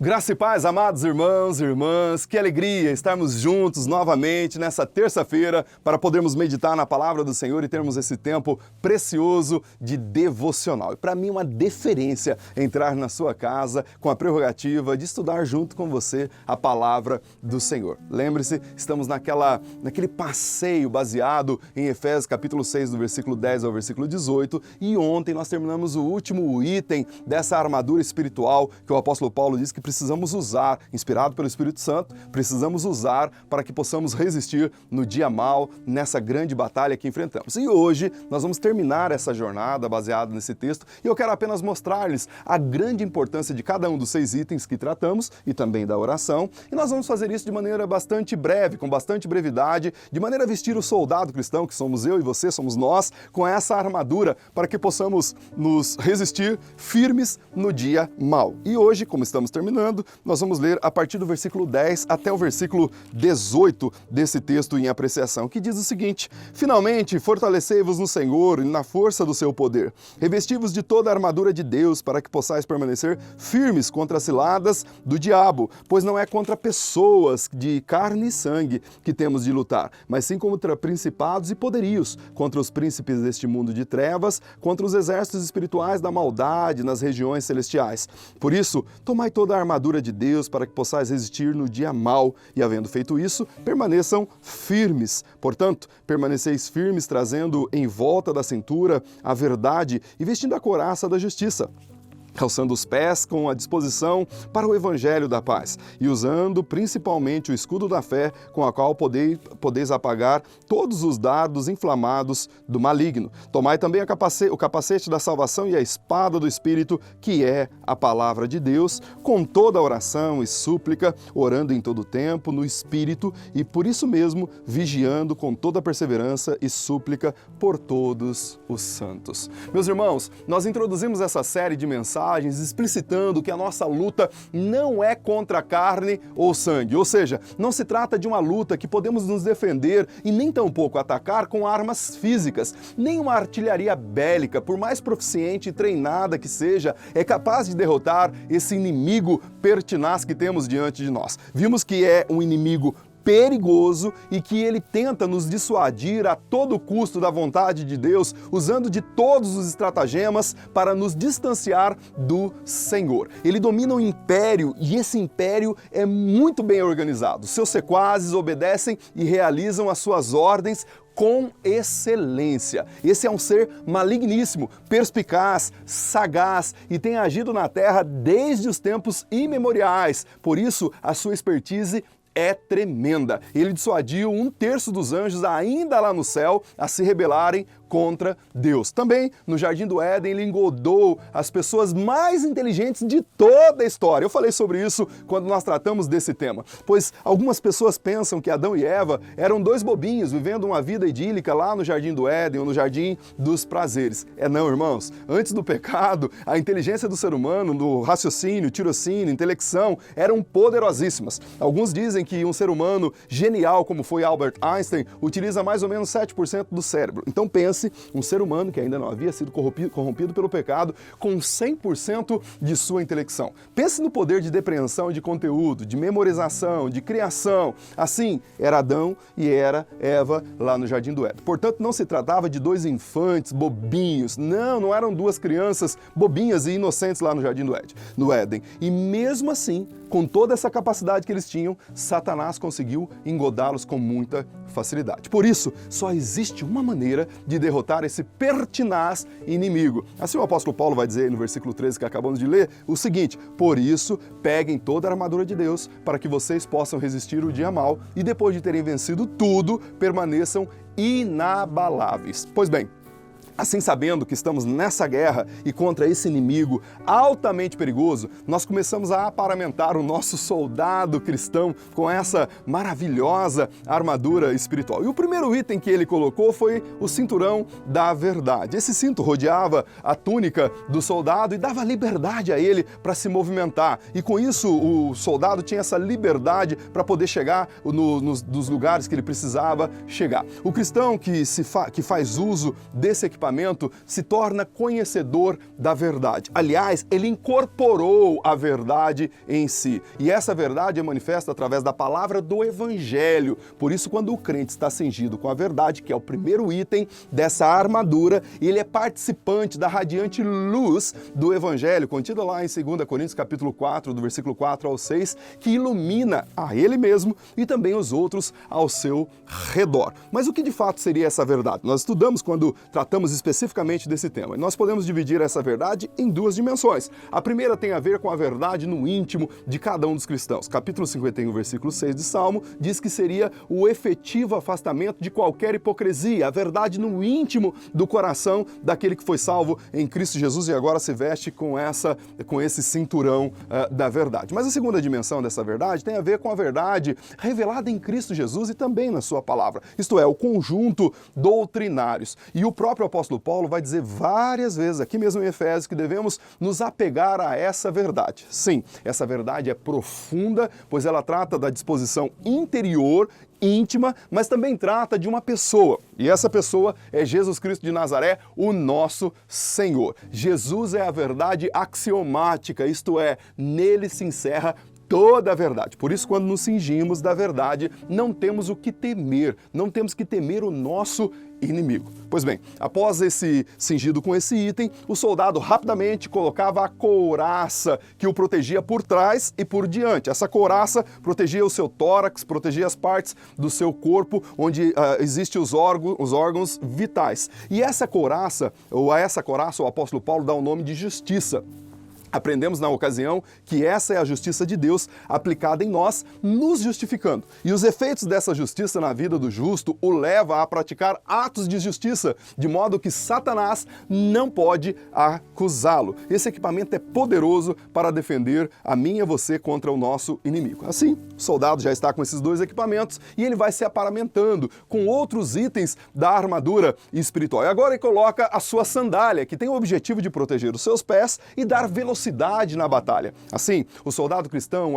Graça e paz, amados irmãos e irmãs, que alegria estarmos juntos novamente nessa terça-feira para podermos meditar na palavra do Senhor e termos esse tempo precioso de devocional. E para mim uma deferência entrar na sua casa com a prerrogativa de estudar junto com você a palavra do Senhor. Lembre-se, estamos naquele passeio baseado em Efésios capítulo 6, do versículo 10 ao versículo 18, e ontem nós terminamos o último item dessa armadura espiritual que o apóstolo Paulo diz que precisamos usar, inspirado pelo Espírito Santo, precisamos usar para que possamos resistir no dia mau, nessa grande batalha que enfrentamos. E hoje nós vamos terminar essa jornada baseada nesse texto e eu quero apenas mostrar-lhes a grande importância de cada um dos 6 itens que tratamos e também da oração. E nós vamos fazer isso de maneira bastante breve, com bastante brevidade, de maneira a vestir o soldado cristão, que somos eu e você, somos nós, com essa armadura para que possamos nos resistir firmes no dia mau. E hoje, como estamos terminando, nós vamos ler a partir do versículo 10 até o versículo 18 desse texto em apreciação, que diz o seguinte: Finalmente, fortalecei-vos no Senhor e na força do seu poder. Revesti-vos de toda a armadura de Deus para que possais permanecer firmes contra as ciladas do diabo, pois não é contra pessoas de carne e sangue que temos de lutar, mas sim contra principados e poderios, contra os príncipes deste mundo de trevas, contra os exércitos espirituais da maldade nas regiões celestiais. Por isso, tomai toda a armadura de Deus para que possais resistir no dia mau e, havendo feito isso, permaneçam firmes. Portanto, permaneceis firmes, trazendo em volta da cintura a verdade e vestindo a couraça da justiça, calçando os pés com a disposição para o evangelho da paz e usando principalmente o escudo da fé, com a qual podeis apagar todos os dardos inflamados do maligno. Tomai também o capacete da salvação e a espada do Espírito, que é a palavra de Deus, com toda a oração e súplica, orando em todo o tempo no Espírito e por isso mesmo vigiando com toda a perseverança e súplica por todos os santos. Meus irmãos, nós introduzimos essa série de mensagens explicitando que a nossa luta não é contra carne ou sangue, ou seja, não se trata de uma luta que podemos nos defender e nem tampouco atacar com armas físicas. Nenhuma artilharia bélica, por mais proficiente e treinada que seja, é capaz de derrotar esse inimigo pertinaz que temos diante de nós. Vimos que é um inimigo perigoso e que ele tenta nos dissuadir a todo custo da vontade de Deus, usando de todos os estratagemas para nos distanciar do Senhor. Ele domina um império e esse império é muito bem organizado. Seus sequazes obedecem e realizam as suas ordens com excelência. Esse é um ser maligníssimo, perspicaz, sagaz e tem agido na terra desde os tempos imemoriais. Por isso, a sua expertise é tremenda. Ele dissuadiu 1/3 dos anjos ainda lá no céu a se rebelarem contra Deus. Também, no Jardim do Éden, ele engodou as pessoas mais inteligentes de toda a história. Eu falei sobre isso quando nós tratamos desse tema, pois algumas pessoas pensam que Adão e Eva eram 2 bobinhos vivendo uma vida idílica lá no Jardim do Éden ou no Jardim dos Prazeres. Não, irmãos. Antes do pecado, a inteligência do ser humano, no raciocínio, tirocínio, intelecção, eram poderosíssimas. Alguns dizem que um ser humano genial, como foi Albert Einstein, utiliza mais ou menos 7% do cérebro. Então pense um ser humano que ainda não havia sido corrompido pelo pecado, com 100% de sua intelecção. Pense no poder de depreensão de conteúdo, de memorização, de criação. Assim, era Adão e era Eva lá no Jardim do Éden. Portanto, não se tratava de 2 infantes bobinhos. Não eram 2 crianças bobinhas e inocentes lá no Jardim do Éden. E mesmo assim, com toda essa capacidade que eles tinham, Satanás conseguiu engodá-los com muita facilidade. Por isso, só existe uma maneira de derrotar esse pertinaz inimigo. Assim o apóstolo Paulo vai dizer no versículo 13 que acabamos de ler, o seguinte: por isso, peguem toda a armadura de Deus para que vocês possam resistir o dia mau e depois de terem vencido tudo, permaneçam inabaláveis. Pois bem, assim, sabendo que estamos nessa guerra e contra esse inimigo altamente perigoso, nós começamos a aparamentar o nosso soldado cristão com essa maravilhosa armadura espiritual. E o primeiro item que ele colocou foi o cinturão da verdade. Esse cinto rodeava a túnica do soldado e dava liberdade a ele para se movimentar. E com isso, o soldado tinha essa liberdade para poder chegar nos lugares que ele precisava chegar. O cristão que faz uso desse equipamento equipamento, se torna conhecedor da verdade. Aliás, ele incorporou a verdade em si. E essa verdade é manifesta através da palavra do Evangelho. Por isso, quando o crente está cingido com a verdade, que é o primeiro item dessa armadura, ele é participante da radiante luz do Evangelho, contida lá em 2 Coríntios capítulo 4, do versículo 4 ao 6, que ilumina a ele mesmo e também os outros ao seu redor. Mas o que de fato seria essa verdade? Nós estudamos quando tratamos especificamente desse tema. E nós podemos dividir essa verdade em duas dimensões. A primeira tem a ver com a verdade no íntimo de cada um dos cristãos. Capítulo 51, versículo 6 de Salmo, diz que seria o efetivo afastamento de qualquer hipocrisia, a verdade no íntimo do coração daquele que foi salvo em Cristo Jesus e agora se veste com esse cinturão da verdade. Mas a segunda dimensão dessa verdade tem a ver com a verdade revelada em Cristo Jesus e também na sua palavra, isto é, o conjunto doutrinários. E o próprio apóstolo Paulo vai dizer várias vezes, aqui mesmo em Efésios, que devemos nos apegar a essa verdade. Sim, essa verdade é profunda, pois ela trata da disposição interior, íntima, mas também trata de uma pessoa. E essa pessoa é Jesus Cristo de Nazaré, o nosso Senhor. Jesus é a verdade axiomática, isto é, nele se encerra toda a verdade. Por isso, quando nos cingimos da verdade, não temos o que temer, não temos que temer o nosso inimigo. Pois bem, após esse cingido com esse item, o soldado rapidamente colocava a couraça que o protegia por trás e por diante. Essa couraça protegia o seu tórax, protegia as partes do seu corpo onde existem os órgãos vitais. E a essa couraça, o apóstolo Paulo dá o nome de justiça. Aprendemos na ocasião que essa é a justiça de Deus aplicada em nós, nos justificando. E os efeitos dessa justiça na vida do justo o leva a praticar atos de justiça, de modo que Satanás não pode acusá-lo. Esse equipamento é poderoso para defender a mim e a você contra o nosso inimigo. Assim, o soldado já está com esses dois equipamentos e ele vai se aparamentando com outros itens da armadura espiritual. E agora ele coloca a sua sandália, que tem o objetivo de proteger os seus pés e dar velocidade na batalha. Assim, o soldado cristão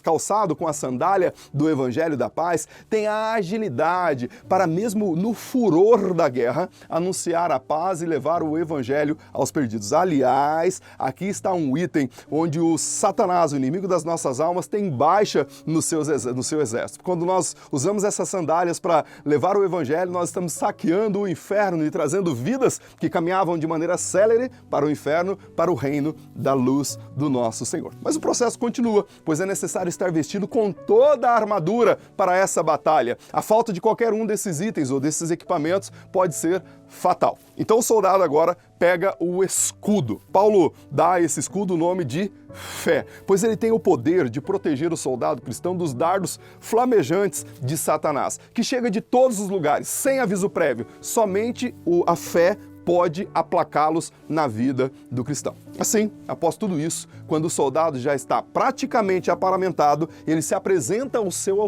calçado com a sandália do Evangelho da Paz, tem a agilidade para, mesmo no furor da guerra, anunciar a paz e levar o Evangelho aos perdidos. Aliás, aqui está um item onde o Satanás, o inimigo das nossas almas, tem baixa no seu exército. Quando nós usamos essas sandálias para levar o Evangelho, nós estamos saqueando o inferno e trazendo vidas que caminhavam de maneira célere para o inferno, para o reino da luz do nosso Senhor. Mas o processo continua, pois é necessário estar vestido com toda a armadura para essa batalha. A falta de qualquer um desses itens ou desses equipamentos pode ser fatal. Então o soldado agora pega o escudo. Paulo dá a esse escudo o nome de fé, pois ele tem o poder de proteger o soldado cristão dos dardos flamejantes de Satanás, que chega de todos os lugares, sem aviso prévio. Somente a fé pode aplacá-los na vida do cristão. Assim, após tudo isso, quando o soldado já está praticamente aparamentado, ele se apresenta ao seu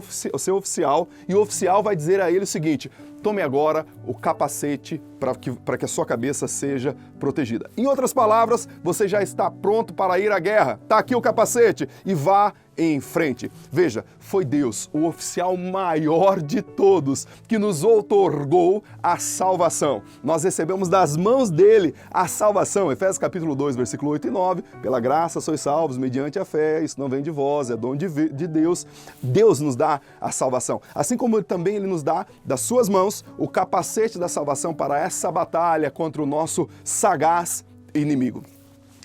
oficial e o oficial vai dizer a ele o seguinte: tome agora o capacete para que a sua cabeça seja protegida. Em outras palavras, você já está pronto para ir à guerra. Está aqui o capacete e vá em frente. Veja, foi Deus, o oficial maior de todos, que nos outorgou a salvação. Nós recebemos das mãos dele a salvação. Efésios capítulo 2, versículo 8 e 9. Pela graça sois salvos mediante a fé, isso não vem de vós, é dom de Deus. Deus nos dá a salvação. Assim como também ele nos dá das suas mãos o capacete da salvação para essa batalha contra o nosso sagaz inimigo.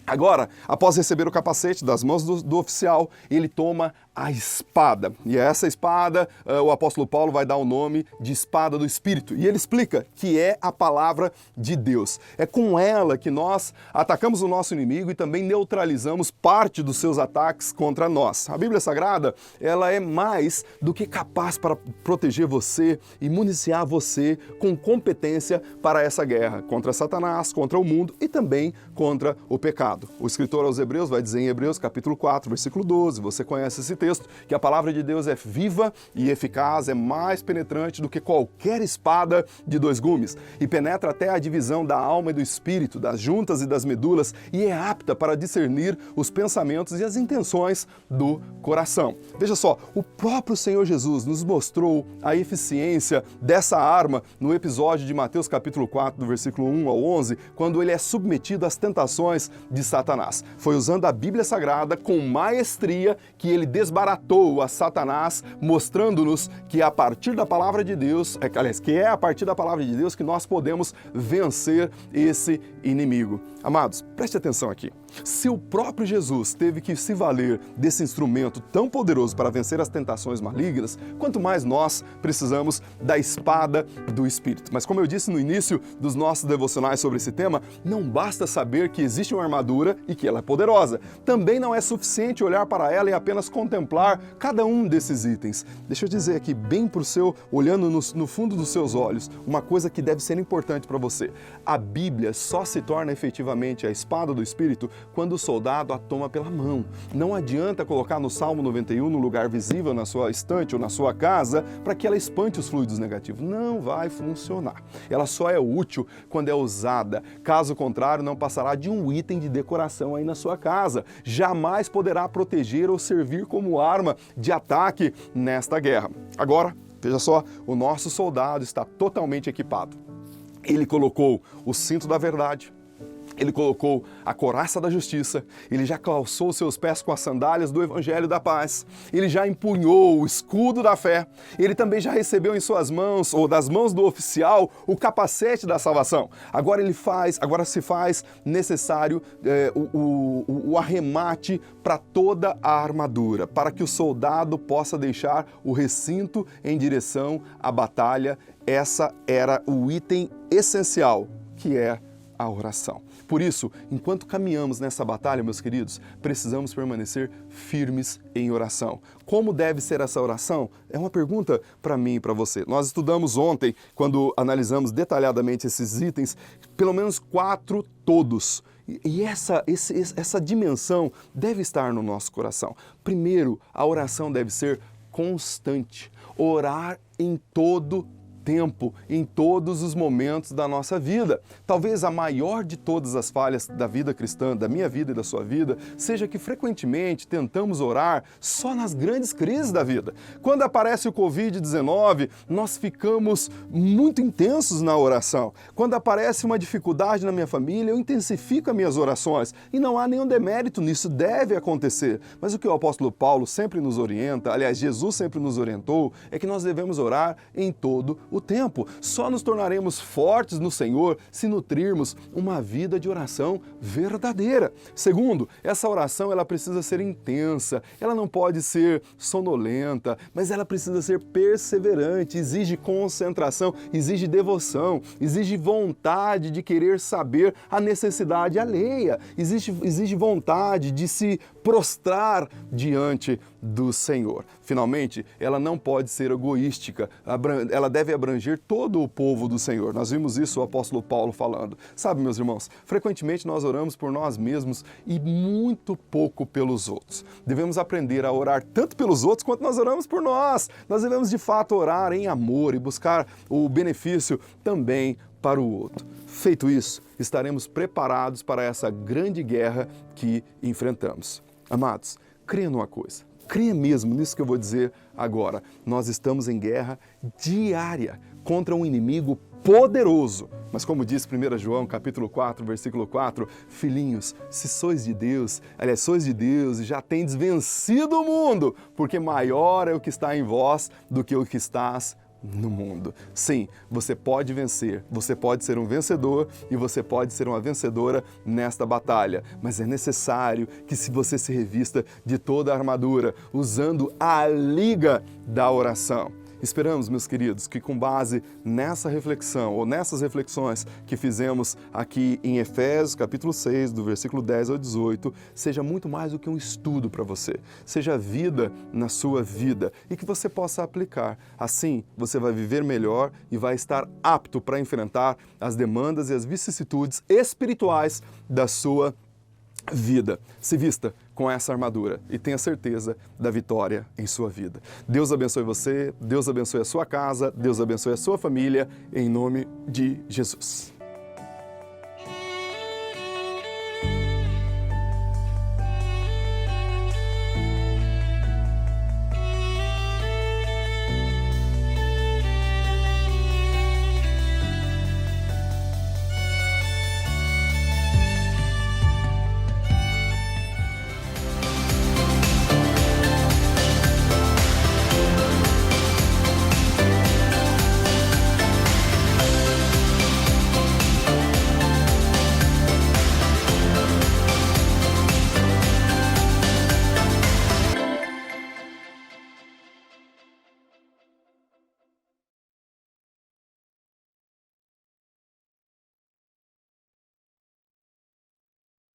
Agora, após receber o capacete das mãos do oficial, ele toma a espada. E essa espada, o apóstolo Paulo vai dar o nome de espada do Espírito. E ele explica que é a palavra de Deus. É com ela que nós atacamos o nosso inimigo e também neutralizamos parte dos seus ataques contra nós. A Bíblia Sagrada, ela é mais do que capaz para proteger você e municiar você com competência para essa guerra contra Satanás, contra o mundo e também contra o pecado. O escritor aos Hebreus vai dizer em Hebreus capítulo 4, versículo 12, você conhece esse texto que a palavra de Deus é viva e eficaz, é mais penetrante do que qualquer espada de dois gumes e penetra até a divisão da alma e do espírito, das juntas e das medulas, e é apta para discernir os pensamentos e as intenções do coração. Veja só, o próprio Senhor Jesus nos mostrou a eficiência dessa arma no episódio de Mateus capítulo 4, do versículo 1 ao 11, quando ele é submetido às tentações de Satanás. Foi usando a Bíblia Sagrada com maestria que ele desbaratou a Satanás, mostrando-nos que a partir da palavra de Deus, que é a partir da palavra de Deus que nós podemos vencer esse inimigo. Amados, preste atenção aqui. Se o próprio Jesus teve que se valer desse instrumento tão poderoso para vencer as tentações malignas, quanto mais nós precisamos da espada do Espírito. Mas como eu disse no início dos nossos devocionais sobre esse tema, não basta saber que existe uma armadura e que ela é poderosa. Também não é suficiente olhar para ela e apenas contemplar cada um desses itens. Deixa eu dizer aqui, bem para o seu, olhando no fundo dos seus olhos, uma coisa que deve ser importante para você. A Bíblia só se torna efetivamente a espada do Espírito quando o soldado a toma pela mão. Não adianta colocar no Salmo 91 no lugar visível na sua estante ou na sua casa para que ela espante os fluidos negativos. Não vai funcionar. Ela só é útil quando é usada. Caso contrário, não passará de um item de decoração aí na sua casa. Jamais poderá proteger ou servir como arma de ataque nesta guerra. Agora, veja só, o nosso soldado está totalmente equipado. Ele colocou o cinto da verdade, ele colocou a couraça da justiça, ele já calçou seus pés com as sandálias do evangelho da paz, ele já empunhou o escudo da fé, ele também já recebeu em suas mãos, ou das mãos do oficial, o capacete da salvação. Agora se faz necessário o arremate para toda a armadura, para que o soldado possa deixar o recinto em direção à batalha. Essa era o item essencial, que é a oração. Por isso, enquanto caminhamos nessa batalha, meus queridos, precisamos permanecer firmes em oração. Como deve ser essa oração? É uma pergunta para mim e para você. Nós estudamos ontem, quando analisamos detalhadamente esses itens, pelo menos 4 todos. E essa dimensão deve estar no nosso coração. Primeiro, a oração deve ser constante. Orar em todo tempo, em todos os momentos da nossa vida. Talvez a maior de todas as falhas da vida cristã, da minha vida e da sua vida, seja que frequentemente tentamos orar só nas grandes crises da vida. Quando aparece o Covid-19, nós ficamos muito intensos na oração. Quando aparece uma dificuldade na minha família, eu intensifico as minhas orações. E não há nenhum demérito nisso, deve acontecer. Mas o que o apóstolo Paulo sempre nos orienta, aliás, Jesus sempre nos orientou, é que nós devemos orar em todo o tempo. Só nos tornaremos fortes no Senhor se nutrirmos uma vida de oração verdadeira. Segundo, essa oração ela precisa ser intensa, ela não pode ser sonolenta, mas ela precisa ser perseverante, exige concentração, exige devoção, exige vontade de querer saber a necessidade alheia, exige vontade de se prostrar diante do Senhor. Finalmente, ela não pode ser egoística, ela deve abranger todo o povo do Senhor. Nós vimos isso o apóstolo Paulo falando. Sabe, meus irmãos, frequentemente nós oramos por nós mesmos e muito pouco pelos outros. Devemos aprender a orar tanto pelos outros quanto nós oramos por nós. Nós devemos de fato orar em amor e buscar o benefício também para o outro. Feito isso, estaremos preparados para essa grande guerra que enfrentamos. Amados, creia numa coisa. Creia mesmo nisso que eu vou dizer agora. Nós estamos em guerra diária contra um inimigo poderoso. Mas como diz 1 João capítulo 4, versículo 4, filhinhos, se sois de Deus e já tendes vencido o mundo, porque maior é o que está em vós do que o que estás no mundo. Sim, você pode vencer, você pode ser um vencedor e você pode ser uma vencedora nesta batalha, mas é necessário que você se revista de toda a armadura, usando a liga da oração. Esperamos, meus queridos, que com base nessa reflexão, ou nessas reflexões que fizemos aqui em Efésios, capítulo 6, do versículo 10 ao 18, seja muito mais do que um estudo para você, seja vida na sua vida e que você possa aplicar. Assim, você vai viver melhor e vai estar apto para enfrentar as demandas e as vicissitudes espirituais da sua vida. Se vista com essa armadura e tenha certeza da vitória em sua vida. Deus abençoe você, Deus abençoe a sua casa, Deus abençoe a sua família, em nome de Jesus.